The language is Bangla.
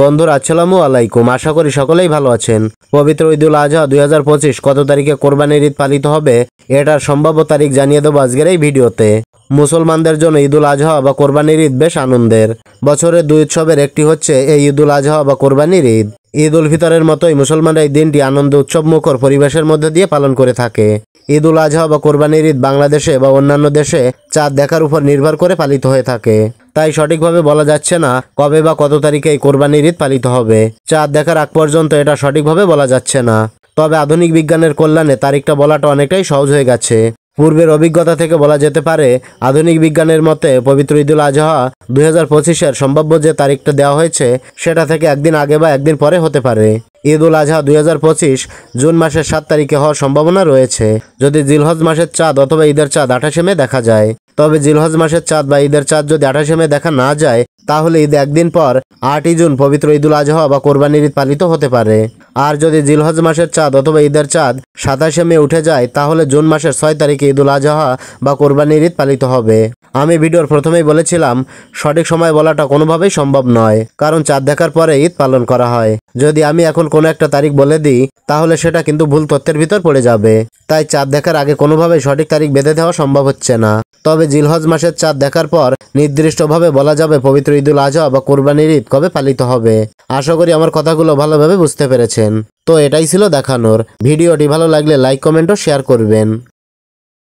বন্ধুরা আসসালামু আলাইকুম, আশা করি সকলেই ভালো আছেন। পবিত্র ঈদুল আজহা 2025 কত তারিখে কোরবানির ঈদ পালিত হবে এটার সম্ভাব্য তারিখ জানিয়ে দেবো আজকের এই ভিডিওতে। মুসলমানদের জন্য ঈদুল আজহা বা কোরবানির ঈদ বেশ আনন্দের। বছরের দুই উৎসবের একটি হচ্ছে এই ঈদুল আজহা বা কোরবানির ঈদ। ঈদ উল ফিতরের মতোই মুসলমানরা এই দিনটি আনন্দ উৎসব মুখর পরিবেশের মধ্যে দিয়ে পালন করে থাকে। ঈদ উল আজহা বা কোরবানির ঈদ বাংলাদেশে বা অন্যান্য দেশে চাঁদ দেখার উপর নির্ভর করে পালিত হয়ে থাকে। তাই সঠিকভাবে বলা যাচ্ছে না কবে বা কত তারিখে এই কোরবানির ঈদ পালিত হবে। চাঁদ দেখার আগ পর্যন্ত এটা সঠিকভাবে বলা যাচ্ছে না। তবে আধুনিক বিজ্ঞানের কল্যাণে তারিখটা বলাটা অনেকটাই সহজ হয়ে গেছে। পূর্বের অভিজ্ঞতা থেকে বলা যেতে পারে, আধুনিক বিজ্ঞানের মতে পবিত্র ঈদুল আজহা 2025-এর সম্ভাব্য যে তারিখটা দেওয়া হয়েছে সেটা থেকে একদিন আগে বা একদিন পরে হতে পারে। ঈদ উল আজহা 2025 জুন মাসের 7 তারিখে হওয়ার সম্ভাবনা রয়েছে, যদি জিলহজ মাসের চাঁদ অথবা ঈদের চাঁদ 28 মে দেখা যায়। তবে জিলহজ মাসের চাঁদ বা ঈদের চাঁদ যদি 28 মে দেখা না যায়, তাহলে ঈদ একদিন পর 8ই জুন পবিত্র ঈদুল আজহা বা কোরবানির ঈদ পালিত হতে পারে। আর যদি জিলহজ মাসের চাঁদ অথবা ঈদের চাঁদ 27 মে উঠে যায়, তাহলে জুন মাসের 6 তারিখে ঈদুল আজহা বা কোরবানির ঈদ পালিত হবে। আমি ভিডিওর প্রথমেই বলেছিলাম সঠিক সময় বলাটা কোনোভাবেই সম্ভব নয়, কারণ চাঁদ দেখার পরে ঈদ পালন করা হয়। যদি আমি এখন কোনো একটা তারিখ বলে দিই, তাহলে সেটা কিন্তু ভুল তথ্যের ভিতর পড়ে যাবে। তাই চাঁদ দেখার আগে কোনোভাবেই সঠিক তারিখ বেঁধে দেওয়া সম্ভব হচ্ছে না। তবে জিলহজ মাসের চাঁদ দেখার পর নির্দিষ্টভাবে বলা যাবে পবিত্র ঈদুল আজহা বা কোরবানির ঈদ কবে পালিত হবে। আশা করি আমার কথাগুলো ভালোভাবে বুঝতে পেরেছেন। তো এটাই ছিল দেখানোর। ভিডিওটি ভালো লাগলে লাইক, কমেন্ট ও শেয়ার করবেন।